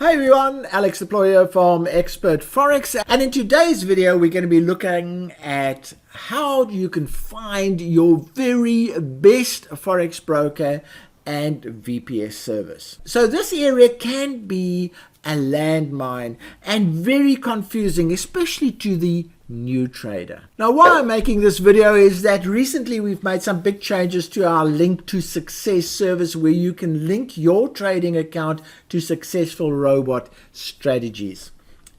Hi everyone, Alex Supplier from Expert Forex, and in today's video we're going to be looking at how you can find your very best Forex broker and VPS service. So this area can be a landmine and very confusing, especially to the new trader. Now, why I'm making this video is that recently we've made some big changes to our link to success service, where you can link your trading account to successful robot strategies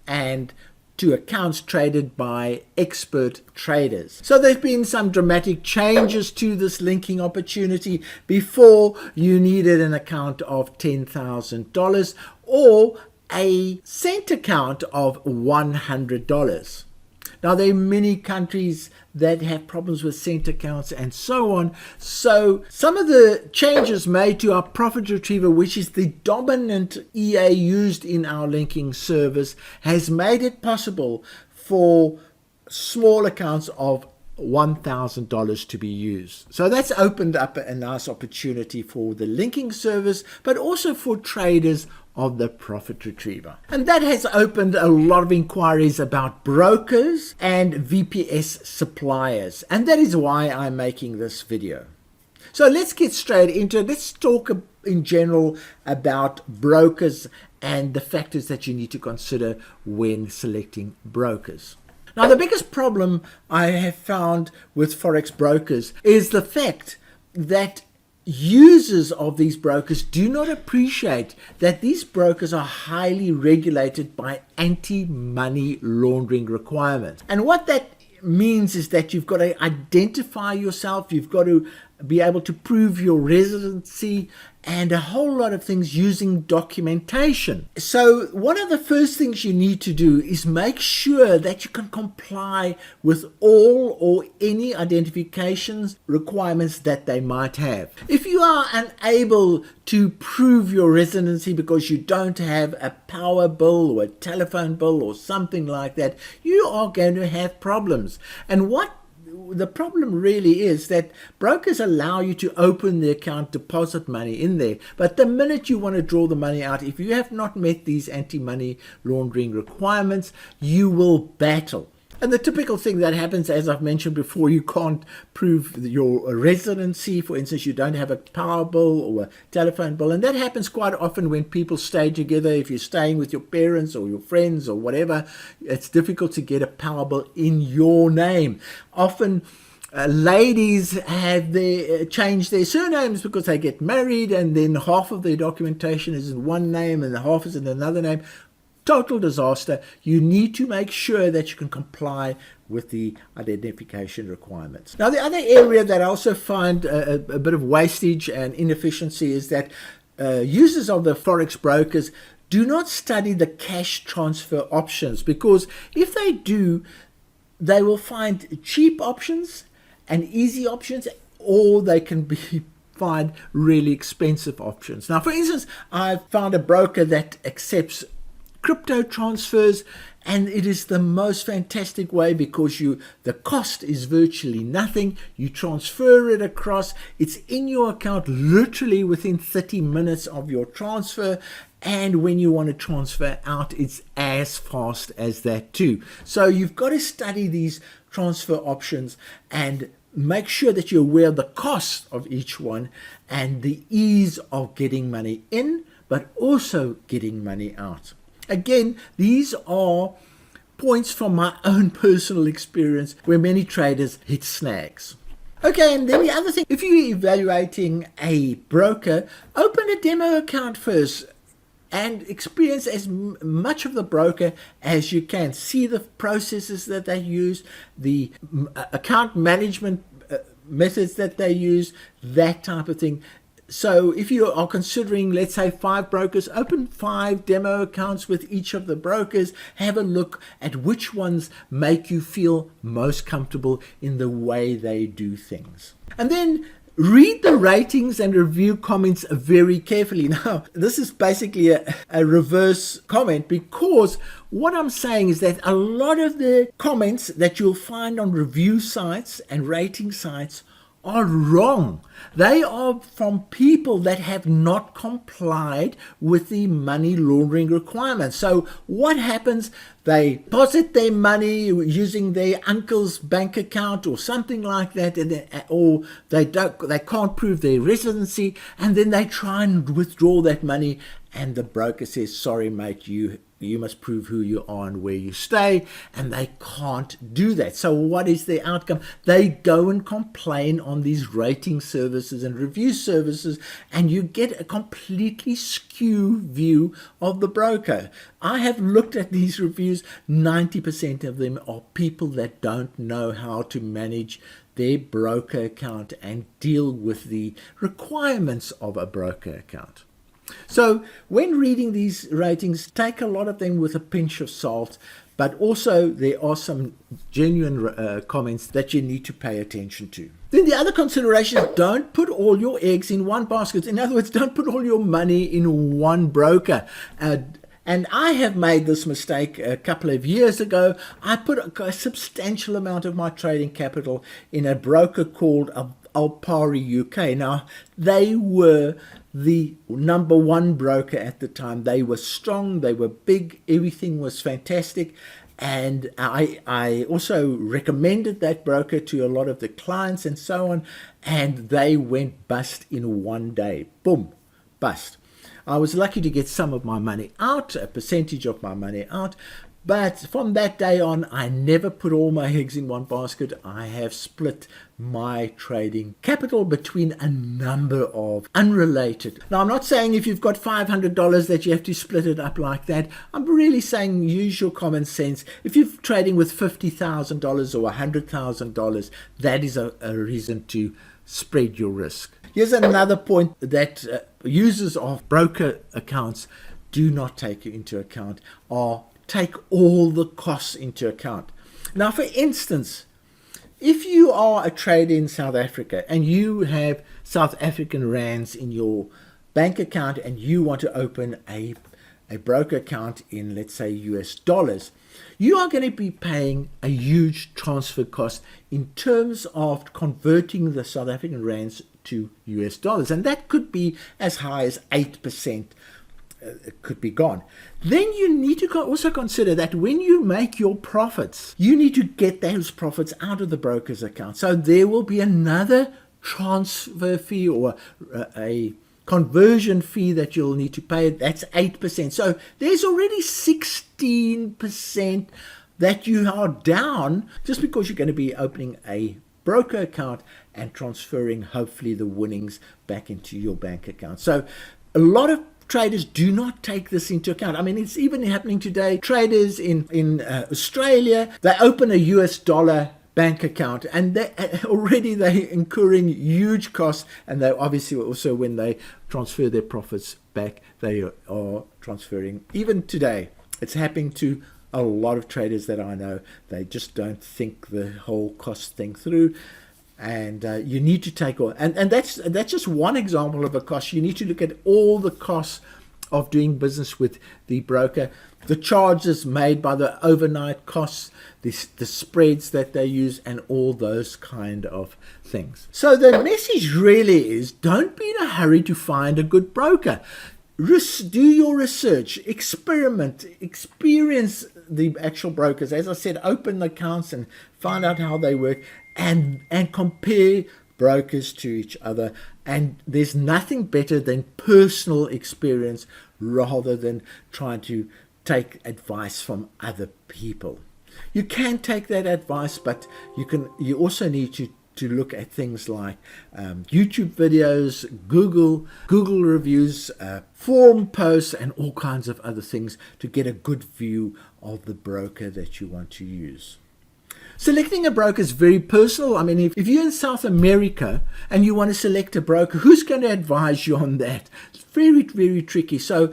and to accounts traded by expert traders. So there's been some dramatic changes to this linking opportunity. Before, you needed an account of $10,000 or a cent account of $100. Now, there are many countries that have problems with cent accounts and so on. So some of the changes made to our profit retriever, which is the dominant EA used in our linking service, has made it possible for small accounts of $1,000 to be used. So that's opened up a nice opportunity for the linking service, but also for traders of the profit retriever. And that has opened a lot of inquiries about brokers and VPS suppliers. And that is why I'm making this video. So let's get straight into it. Let's talk in general about brokers and the factors that you need to consider when selecting brokers. Now, the biggest problem I have found with Forex brokers is the fact that users of these brokers do not appreciate that these brokers are highly regulated by anti-money laundering requirements. And what that means is that you've got to identify yourself, you've got to be able to prove your residency, and a whole lot of things using documentation. So one of the first things you need to do is make sure that you can comply with all or any identifications requirements that they might have. If you are unable to prove your residency because you don't have a power bill or a telephone bill or something like that, you are going to have problems. And what the problem really is that brokers allow you to open the account, deposit money in there, but the minute you want to draw the money out, if you have not met these anti-money laundering requirements, you will battle. And the typical thing that happens, as I've mentioned before, you can't prove your residency. For instance, you don't have a power bill or a telephone bill. And that happens quite often when people stay together. If you're staying with your parents or your friends or whatever, it's difficult to get a power bill in your name. Often ladies have change their surnames because they get married, and then half of their documentation is in one name and the half is in another name. Total disaster. You need to make sure that you can comply with the identification requirements. Now, the other area that I also find a bit of wastage and inefficiency is that users of the Forex brokers do not study the cash transfer options, because if they do, they will find cheap options and easy options, or they can find really expensive options. Now, for instance, I've found a broker that accepts crypto transfers, and it is the most fantastic way because the cost is virtually nothing. You transfer it across, it's in your account literally within 30 minutes of your transfer, and when you want to transfer out, it's as fast as that too. So you've got to study these transfer options and make sure that you're aware of the cost of each one and the ease of getting money in, but also getting money out. Again, these are points from my own personal experience where many traders hit snags. Okay, and then the other thing, if you're evaluating a broker, open a demo account first and experience as much of the broker as you can. See the processes that they use, the account management methods that they use, that type of thing. So if you are considering, let's say, 5 brokers, open 5 demo accounts with each of the brokers. Have a look at which ones make you feel most comfortable in the way they do things. And then read the ratings and review comments very carefully. Now, this is basically a reverse comment, because what I'm saying is that a lot of the comments that you'll find on review sites and rating sites are wrong. They are from people that have not complied with the money laundering requirements. So what happens? They deposit their money using their uncle's bank account or something like that, or they can't prove their residency, and then they try and withdraw that money, and the broker says, sorry mate, you must prove who you are and where you stay, and they can't do that. So what is the outcome? They go and complain on these rating services and review services, and you get a completely skewed view of the broker. I have looked at these reviews. 90% of them are people that don't know how to manage their broker account and deal with the requirements of a broker account. So when reading these ratings, take a lot of them with a pinch of salt, but also there are some genuine comments that you need to pay attention to. Then the other consideration is, don't put all your eggs in one basket. In other words, don't put all your money in one broker. And I have made this mistake a couple of years ago. I put a substantial amount of my trading capital in a broker called Alpari UK. Now, they were the number one broker at the time. They were strong, they were big, everything was fantastic. And I also recommended that broker to a lot of the clients and so on. And they went bust in one day. Boom, bust. I was lucky to get some of my money out, a percentage of my money out. But from that day on, I never put all my eggs in one basket. I have split my trading capital between a number of unrelated. Now, I'm not saying if you've got $500 that you have to split it up like that. I'm really saying use your common sense. If you're trading with $50,000 or $100,000, that is a reason to spread your risk. Here's another point that users of broker accounts do not take into account, or take all the costs into account. Now, for instance, if you are a trader in South Africa and you have South African rands in your bank account and you want to open a broker account in, let's say, US dollars, you are going to be paying a huge transfer cost in terms of converting the South African rands to US dollars. And that could be as high as 8%. It could be gone. Then you need to also consider that when you make your profits, you need to get those profits out of the broker's account. So there will be another transfer fee or a conversion fee that you'll need to pay. That's 8%. So there's already 16% that you are down just because you're going to be opening a broker account and transferring hopefully the winnings back into your bank account. So a lot of traders do not take this into account. I mean, it's even happening today. Traders in Australia, they open a US dollar bank account and they're incurring huge costs, and they obviously also, when they transfer their profits back, they are transferring. Even today, it's happening to a lot of traders that I know. They just don't think the whole cost thing through. And you need to take all, and that's just one example of a cost. You need to look at all the costs of doing business with the broker, the charges made by the overnight costs, the spreads that they use, and all those kind of things. So the message really is, don't be in a hurry to find a good broker. Do your research, experiment, experience the actual brokers. As I said, open accounts and find out how they work, and compare brokers to each other. And there's nothing better than personal experience rather than trying to take advice from other people. You can take that advice, but you also need to look at things like YouTube videos, Google reviews, forum posts, and all kinds of other things to get a good view of the broker that you want to use. Selecting a broker is very personal. I mean, if you're in South America and you want to select a broker, who's going to advise you on that? It's very, very tricky. So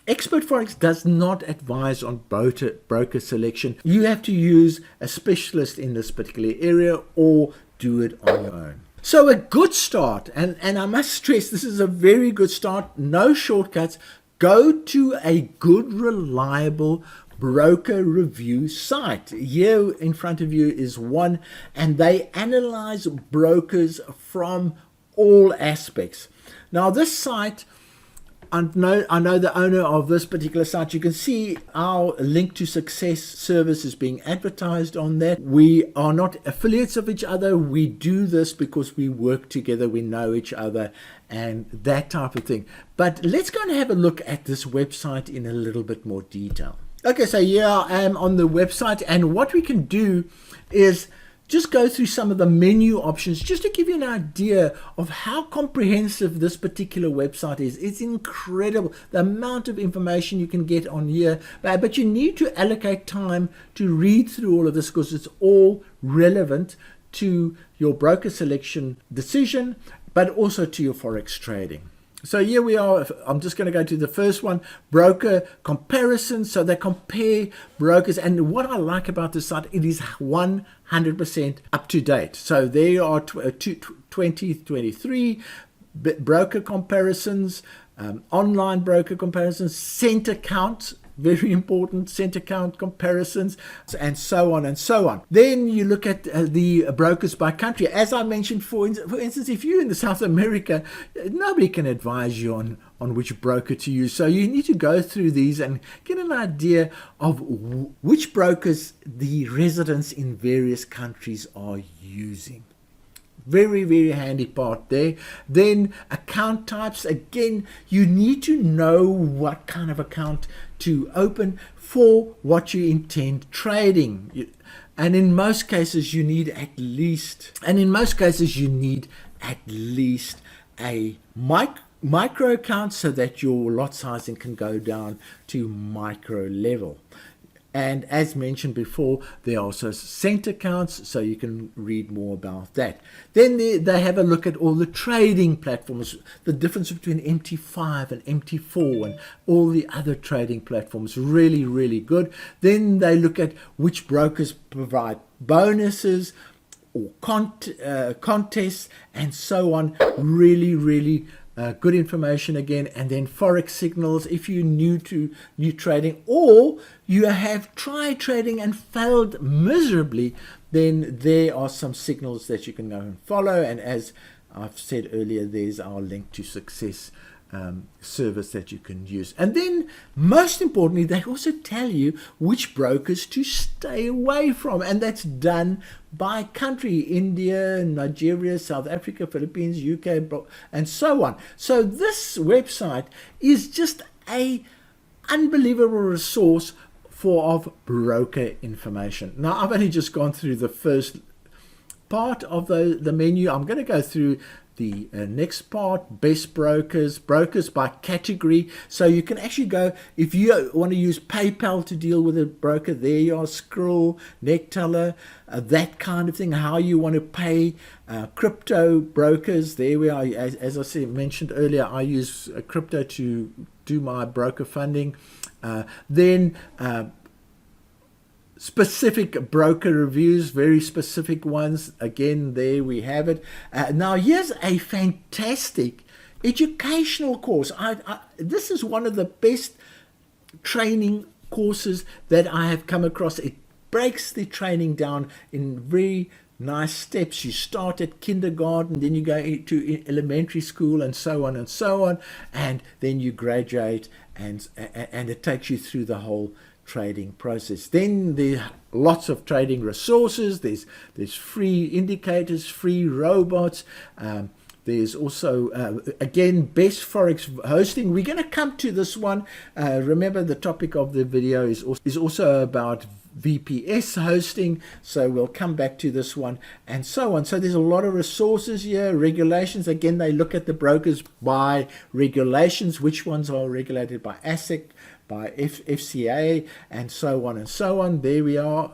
Expert Forex does not advise on broker selection. You have to use a specialist in this particular area or do it on your own. So a good start, and I must stress, this is a very good start, no shortcuts. Go to a good, reliable broker review site. Here in front of you is one, and they analyze brokers from all aspects. Now this site, I know the owner of this particular site. You can see our link to success service is being advertised on that. We are not affiliates of each other. We do this because we work together, we know each other, and that type of thing. But let's go and have a look at this website in a little bit more detail. Okay, so here I am on the website, and what we can do is just go through some of the menu options just to give you an idea of how comprehensive this particular website is. It's incredible, the amount of information you can get on here, but you need to allocate time to read through all of this because it's all relevant to your broker selection decision, but also to your Forex trading. So here we are. I'm just going to go to the first one, broker comparison. So they compare brokers, and what I like about this site, it is 100% up to date. So there are 2023 broker comparisons, online broker comparisons, center counts, very important, center count comparisons, and so on and so on. Then you look at the brokers by country. As I mentioned, for instance, if you're in the South America, nobody can advise you on which broker to use. So you need to go through these and get an idea of which brokers the residents in various countries are using. Very, very handy part there. Then account types. Again, you need to know what kind of account to open for what you intend trading. And in most cases, you need at least a micro account so that your lot sizing can go down to micro level. And as mentioned before, there are also center counts, so you can read more about that. Then they have a look at all the trading platforms, the difference between MT5 and MT4 and all the other trading platforms. Really, really good. Then they look at which brokers provide bonuses or contests and so on. Really, really good information again. And then Forex signals if you're new trading, or you have tried trading and failed miserably, then there are some signals that you can go and follow. And as I've said earlier, there's our link to success service that you can use. And then most importantly, they also tell you which brokers to stay away from, and that's done by country: India, Nigeria, South Africa, Philippines, UK, and so on. So this website is just a unbelievable resource of broker information. Now I've only just gone through the first part of the menu. I'm going to go through the next part, best brokers by category. So you can actually go, if you want to use PayPal to deal with a broker, there you are, Skrill, Necteller, that kind of thing, how you want to pay crypto brokers. There we are. As I mentioned earlier, I use crypto to do my broker funding. Then specific broker reviews, very specific ones. Again, there we have it. Now here's a fantastic educational course. This is one of the best training courses that I have come across. It breaks the training down in very nice steps. You start at kindergarten, then you go to elementary school, and so on, and then you graduate, and it takes you through the whole trading process. Then there are lots of trading resources. There's free indicators, free robots. There's also again, best Forex hosting. We're going to come to this one. Remember, the topic of the video is also about VPS hosting, so we'll come back to this one, and so on. So there's a lot of resources here. Regulations, again, they look at the brokers by regulations, which ones are regulated by ASIC, by FCA, and so on. There we are.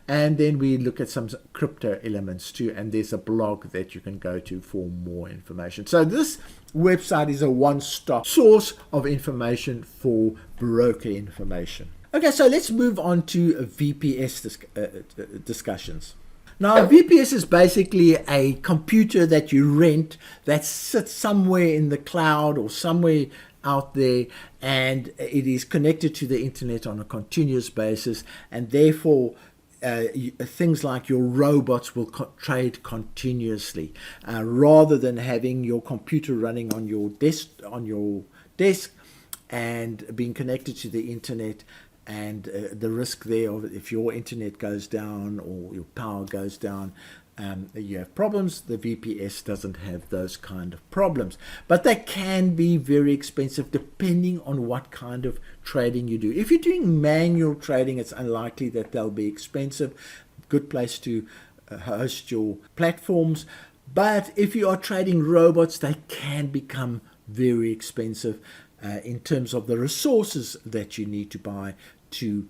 And then we look at some crypto elements too, and there's a blog that you can go to for more information. So this website is a one-stop source of information for broker information. Okay, so let's move on to VPS discussions. Now, VPS is basically a computer that you rent that sits somewhere in the cloud or somewhere out there, and it is connected to the internet on a continuous basis, and therefore things like your robots will trade continuously, rather than having your computer running on your desk and being connected to the internet, and the risk there of if your internet goes down or your power goes down, you have problems. The VPS doesn't have those kind of problems, but they can be very expensive depending on what kind of trading you do. If you're doing manual trading, it's unlikely that they'll be expensive. Good place to host your platforms. But if you are trading robots, they can become very expensive in terms of the resources that you need to buy to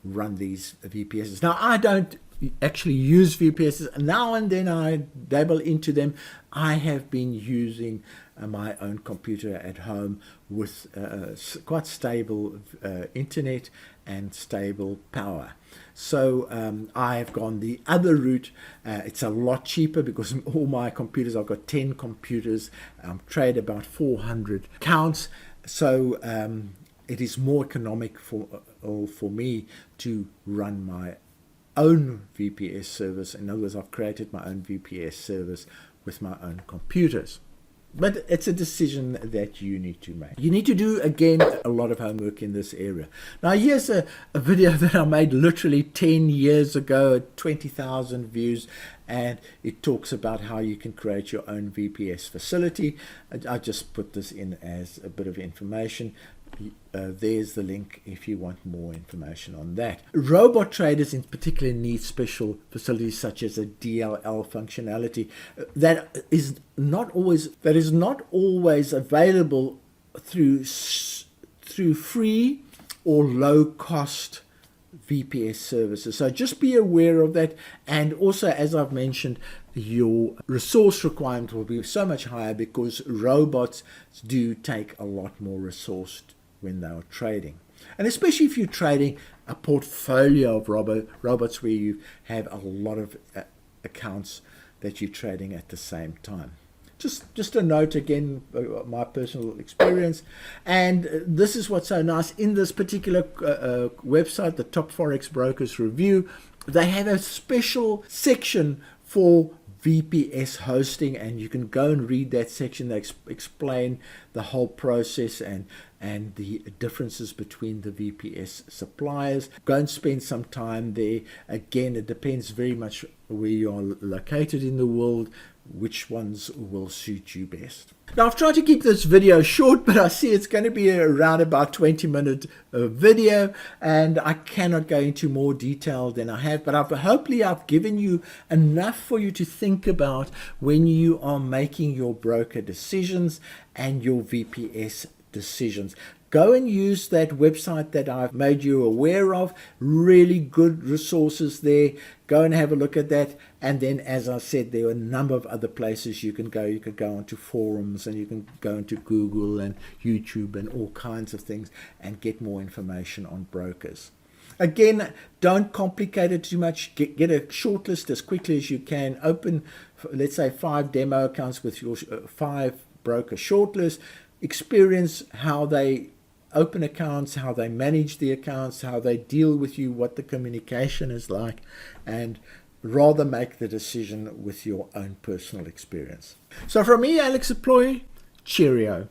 run these VPSs. Now, I don't actually use VPSs. Now and then I dabble into them. I have been using my own computer at home with quite stable internet and stable power. So I've gone the other route. It's a lot cheaper because all my computers, I've got 10 computers, trade about 400 accounts. So it is more economic for me to run my own VPS service. In other words, I've created my own VPS service with my own computers. But it's a decision that you need to make. You need to do, again, a lot of homework in this area. Now, here's a video that I made literally 10 years ago, 20,000 views, and it talks about how you can create your own VPS facility. I just put this in as a bit of information. There's the link if you want more information on that. Robot traders in particular need special facilities such as a DLL functionality that is not always available through free or low cost VPS services. So just be aware of that. And also, as I've mentioned, your resource requirement will be so much higher because robots do take a lot more resource when they are trading. And especially if you're trading a portfolio of robots where you have a lot of accounts that you're trading at the same time. Just a note again, my personal experience. And this is what's so nice. In this particular website, the Top Forex Brokers Review, they have a special section for VPS hosting, and you can go and read that section. They explain the whole process and the differences between the VPS suppliers. Go and spend some time there. Again, it depends very much where you are located in the world, which ones will suit you best. Now, I've tried to keep this video short, but I see it's going to be around about 20-minute video, and I cannot go into more detail than I have, but hopefully I've given you enough for you to think about when you are making your broker decisions and your VPS decisions. Go and use that website that I've made you aware of. Really good resources there. Go and have a look at that. And then, as I said, there are a number of other places you can go. You can go onto forums, and you can go into Google and YouTube and all kinds of things and get more information on brokers. Again, don't complicate it too much. Get a shortlist as quickly as you can. Open, let's say, 5 demo accounts with your 5 broker shortlist. Experience how they open accounts, how they manage the accounts, how they deal with you, what the communication is like, and rather make the decision with your own personal experience. So from me, Alex Supplier, cheerio.